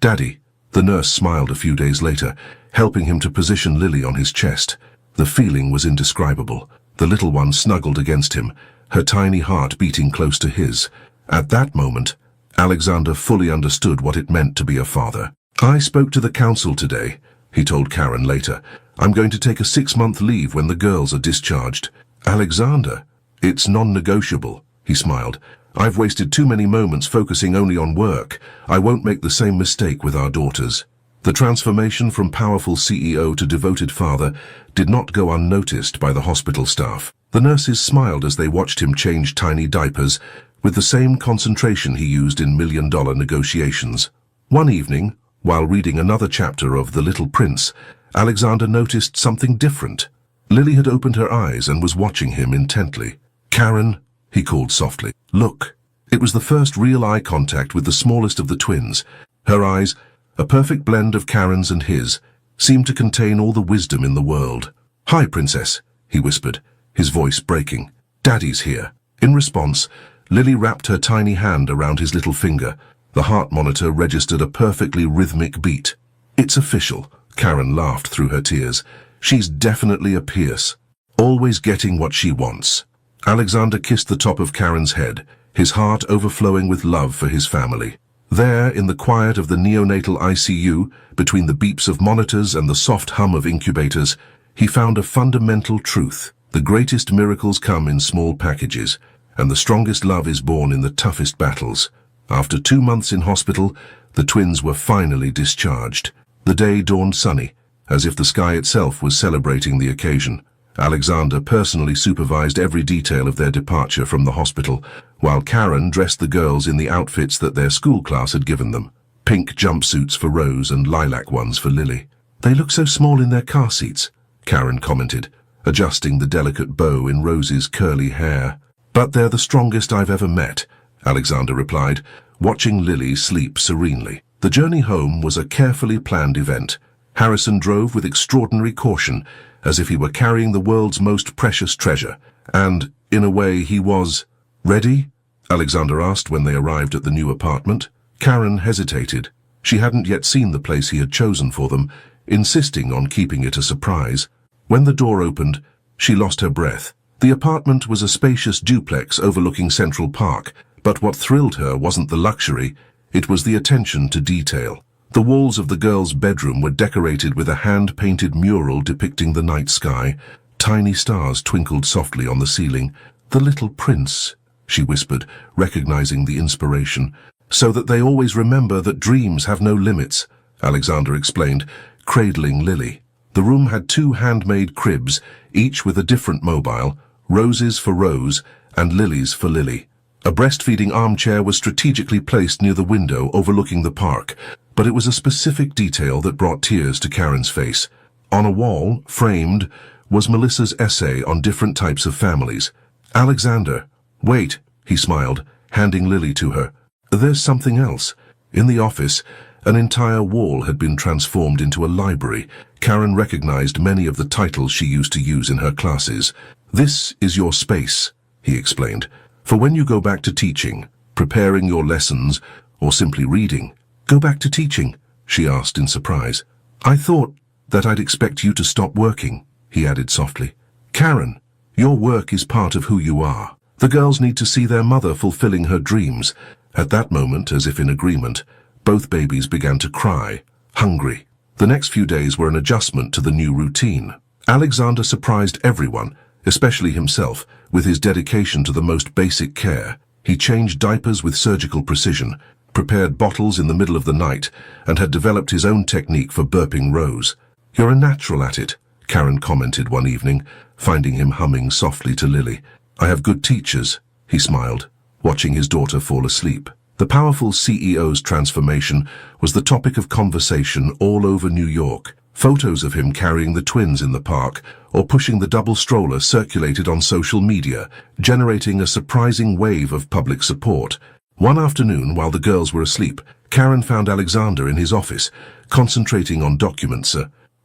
Daddy." The nurse smiled a few days later, helping him to position Lily on his chest. The feeling was indescribable. The little one snuggled against him, her tiny heart beating close to his. At that moment, Alexander fully understood what it meant to be a father. "I spoke to the council today," he told Karen later. "I'm going to take a 6-month leave when the girls are discharged." "Alexander, it's non-negotiable," he smiled. "I've wasted too many moments focusing only on work. I won't make the same mistake with our daughters." The transformation from powerful CEO to devoted father did not go unnoticed by the hospital staff. The nurses smiled as they watched him change tiny diapers with the same concentration he used in million-dollar negotiations. One evening, while reading another chapter of The Little Prince, Alexander noticed something different. Lily had opened her eyes and was watching him intently. "Karen," he called softly. "Look." It was the first real eye contact with the smallest of the twins. Her eyes, a perfect blend of Karen's and his, seemed to contain all the wisdom in the world. "Hi, Princess," he whispered, his voice breaking. "Daddy's here." In response, Lily wrapped her tiny hand around his little finger. The heart monitor registered a perfectly rhythmic beat. "It's official," Karen laughed through her tears. "She's definitely a Pierce, always getting what she wants." Alexander kissed the top of Karen's head, his heart overflowing with love for his family. There, in the quiet of the neonatal ICU, between the beeps of monitors and the soft hum of incubators, he found a fundamental truth. The greatest miracles come in small packages, and the strongest love is born in the toughest battles. After 2 months in hospital, the twins were finally discharged. The day dawned sunny, as if the sky itself was celebrating the occasion. Alexander personally supervised every detail of their departure from the hospital, while Karen dressed the girls in the outfits that their school class had given them. Pink jumpsuits for Rose and lilac ones for Lily. "They look so small in their car seats," Karen commented, adjusting the delicate bow in Rose's curly hair. "But they're the strongest I've ever met," Alexander replied, watching Lily sleep serenely. The journey home was a carefully planned event. Harrison drove with extraordinary caution, as if he were carrying the world's most precious treasure. And, in a way, he was. "Ready?" Alexander asked when they arrived at the new apartment. Karen hesitated. She hadn't yet seen the place he had chosen for them, insisting on keeping it a surprise. When the door opened, she lost her breath. The apartment was a spacious duplex overlooking Central Park, but what thrilled her wasn't the luxury, it was the attention to detail. The walls of the girls' bedroom were decorated with a hand-painted mural depicting the night sky. Tiny stars twinkled softly on the ceiling. "The Little Prince," she whispered, recognizing the inspiration. "So that they always remember that dreams have no limits," Alexander explained, cradling Lily. The room had 2 handmade cribs, each with a different mobile, Rose's for Rose and Lily's for Lily. A breastfeeding armchair was strategically placed near the window overlooking the park, but it was a specific detail that brought tears to Karen's face. On a wall, framed, was Melissa's essay on different types of families. "Alexander, wait," he smiled, handing Lily to her. "There's something else." In the office, an entire wall had been transformed into a library. Karen recognized many of the titles she used to use in her classes. "This is your space," he explained, "for when you go back to teaching, preparing your lessons, or simply reading." "Go back to teaching?" she asked in surprise. "I thought that I'd expect you to stop working," he added softly. "Karen, your work is part of who you are. The girls need to see their mother fulfilling her dreams." At that moment, as if in agreement, both babies began to cry, hungry. The next few days were an adjustment to the new routine. Alexander surprised everyone, especially himself, with his dedication to the most basic care. He changed diapers with surgical precision, prepared bottles in the middle of the night, and had developed his own technique for burping Rose. "You're a natural at it," Karen commented one evening, finding him humming softly to Lily. "I have good teachers," he smiled, watching his daughter fall asleep. The powerful CEO's transformation was the topic of conversation all over New York. Photos of him carrying the twins in the park or pushing the double stroller circulated on social media, generating a surprising wave of public support. One afternoon, while the girls were asleep, Karen found Alexander in his office, concentrating on documents.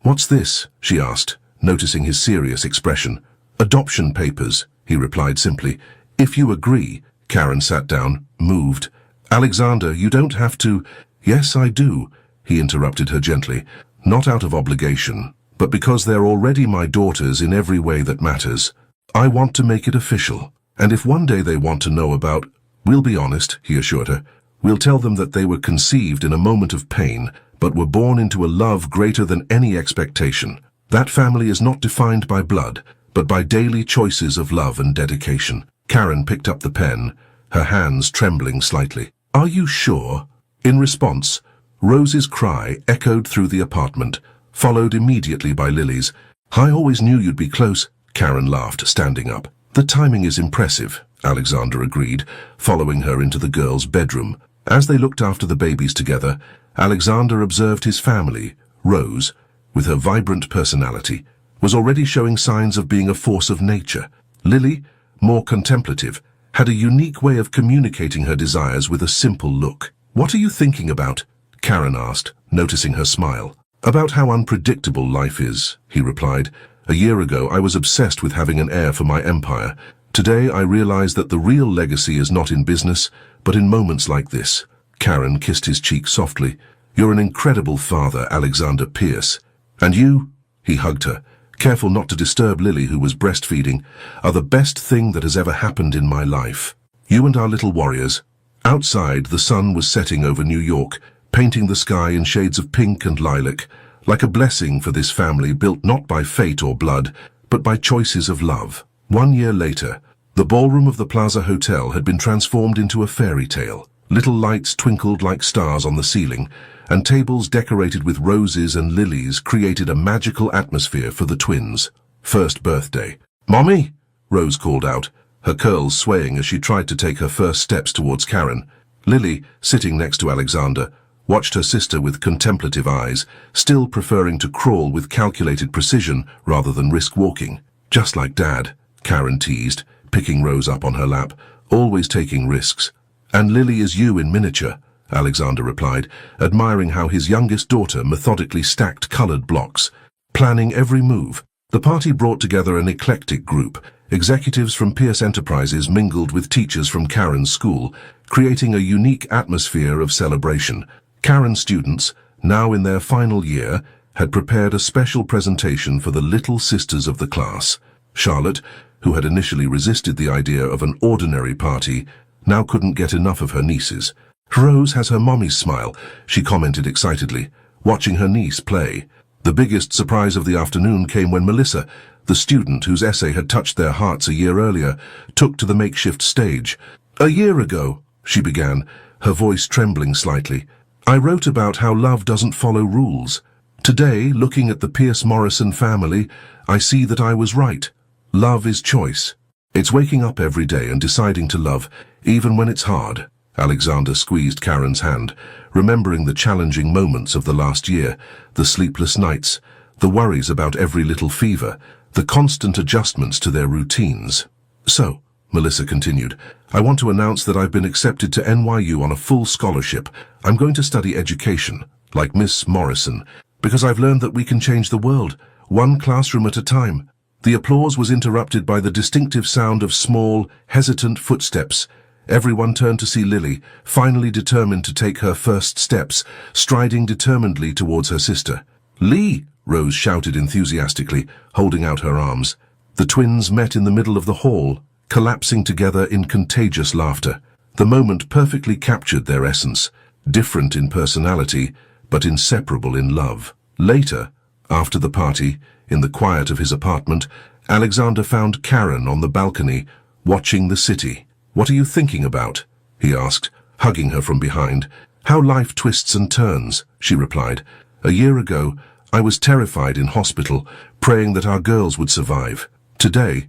"What's this?" she asked, noticing his serious expression. "Adoption papers," he replied simply. "If you agree." Karen sat down, moved. "Alexander, you don't have to—" "Yes, I do," he interrupted her gently. "Not out of obligation, but because they're already my daughters in every way that matters. I want to make it official. And if one day they want to know about— We'll be honest," he assured her. "We'll tell them that they were conceived in a moment of pain, but were born into a love greater than any expectation. That family is not defined by blood, but by daily choices of love and dedication." Karen picked up the pen, her hands trembling slightly. "Are you sure?" In response, Rose's cry echoed through the apartment, followed immediately by Lily's. "I always knew you'd be close," Karen laughed, standing up. "The timing is impressive," Alexander agreed, following her into the girls' bedroom. As they looked after the babies together, Alexander observed his family. Rose, with her vibrant personality, was already showing signs of being a force of nature. Lily, more contemplative, had a unique way of communicating her desires with a simple look. "What are you thinking about?" Karen asked, noticing her smile. "About how unpredictable life is," he replied. "A year ago, I was obsessed with having an heir for my empire. Today, I realize that the real legacy is not in business, but in moments like this." Karen kissed his cheek softly. "You're an incredible father, Alexander Pierce. And you," he hugged her, careful not to disturb Lily, who was breastfeeding, "are the best thing that has ever happened in my life. You and our little warriors." Outside, the sun was setting over New York, painting the sky in shades of pink and lilac, like a blessing for this family built not by fate or blood, but by choices of love. 1 year later, the ballroom of the Plaza Hotel had been transformed into a fairy tale. Little lights twinkled like stars on the ceiling, and tables decorated with roses and lilies created a magical atmosphere for the twins' first birthday. "Mommy!" Rose called out, her curls swaying as she tried to take her first steps towards Karen. Lily, sitting next to Alexander, watched her sister with contemplative eyes, still preferring to crawl with calculated precision rather than risk walking. "Just like Dad," Karen teased, picking Rose up on her lap, "always taking risks." "And Lily is you in miniature," Alexander replied, admiring how his youngest daughter methodically stacked colored blocks, planning every move. The party brought together an eclectic group. Executives from Pierce Enterprises mingled with teachers from Karen's school, creating a unique atmosphere of celebration. Karen's students, now in their final year, had prepared a special presentation for the little sisters of the class. Charlotte, who had initially resisted the idea of an ordinary party, now couldn't get enough of her nieces. "Rose has her mommy's smile," she commented excitedly, watching her niece play. The biggest surprise of the afternoon came when Melissa, the student whose essay had touched their hearts a year earlier, took to the makeshift stage. "A year ago," she began, her voice trembling slightly, "I wrote about how love doesn't follow rules. Today, looking at the Pierce Morrison family, I see that I was right. Love is choice. It's waking up every day and deciding to love, even when it's hard." Alexander squeezed Karen's hand, remembering the challenging moments of the last year, the sleepless nights, the worries about every little fever, the constant adjustments to their routines. "So," Melissa continued, "I want to announce that I've been accepted to NYU on a full scholarship. I'm going to study education, like Miss Morrison, because I've learned that we can change the world, one classroom at a time." The applause was interrupted by the distinctive sound of small, hesitant footsteps. Everyone turned to see Lily, finally determined to take her first steps, striding determinedly towards her sister. "Lee!" Rose shouted enthusiastically, holding out her arms. The twins met in the middle of the hall, collapsing together in contagious laughter. The moment perfectly captured their essence, different in personality, but inseparable in love. Later, after the party, in the quiet of his apartment, Alexander found Karen on the balcony, watching the city. "What are you thinking about?" he asked, hugging her from behind. "How life twists and turns," she replied. "A year ago, I was terrified in hospital, praying that our girls would survive. Today,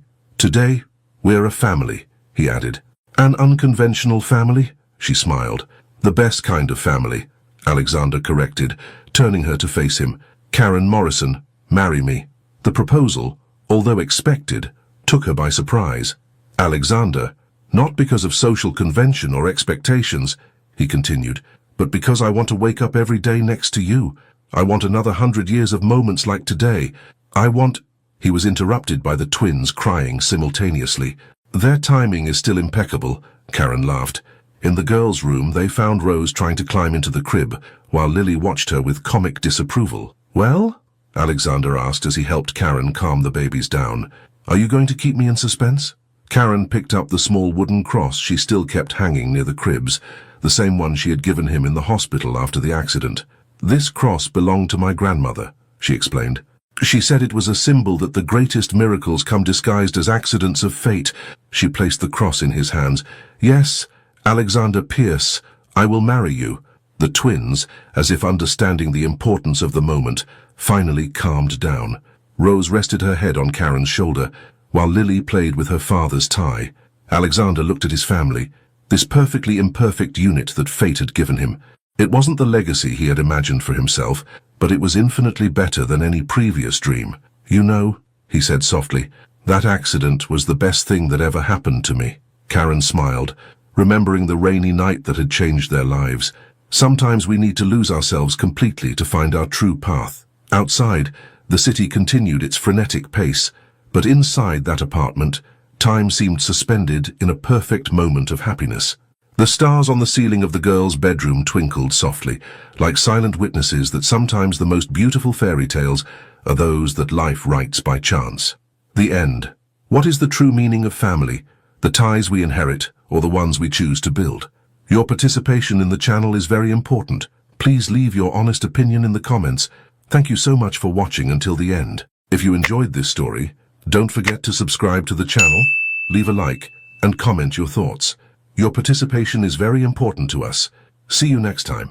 we're a family," he added. "An unconventional family?" she smiled. "The best kind of family," Alexander corrected, turning her to face him. "Karen Morrison, marry me." The proposal, although expected, took her by surprise. "Alexander, not because of social convention or expectations," he continued, "but because I want to wake up every day next to you. I want another 100 years of moments like today. I want—" He was interrupted by the twins crying simultaneously. "Their timing is still impeccable," Karen laughed. In the girls' room, they found Rose trying to climb into the crib, while Lily watched her with comic disapproval. "Well?" Alexander asked as he helped Karen calm the babies down. "Are you going to keep me in suspense?" Karen picked up the small wooden cross she still kept hanging near the cribs, the same one she had given him in the hospital after the accident. "This cross belonged to my grandmother," she explained. "She said it was a symbol that the greatest miracles come disguised as accidents of fate." She placed the cross in his hands. "Yes, Alexander Pierce, I will marry you." The twins, as if understanding the importance of the moment, finally calmed down. Rose rested her head on Karen's shoulder, while Lily played with her father's tie. Alexander looked at his family, this perfectly imperfect unit that fate had given him. It wasn't the legacy he had imagined for himself, but it was infinitely better than any previous dream. "You know," he said softly, "that accident was the best thing that ever happened to me." Karen smiled, remembering the rainy night that had changed their lives. Sometimes we need to lose ourselves completely to find our true path. Outside, the city continued its frenetic pace, but inside that apartment, time seemed suspended in a perfect moment of happiness. The stars on the ceiling of the girls' bedroom twinkled softly, like silent witnesses that sometimes the most beautiful fairy tales are those that life writes by chance. The end. What is the true meaning of family? The ties we inherit, or the ones we choose to build? Your participation in the channel is very important. Please leave your honest opinion in the comments. Thank you so much for watching until the end. If you enjoyed this story, don't forget to subscribe to the channel, leave a like, and comment your thoughts. Your participation is very important to us. See you next time.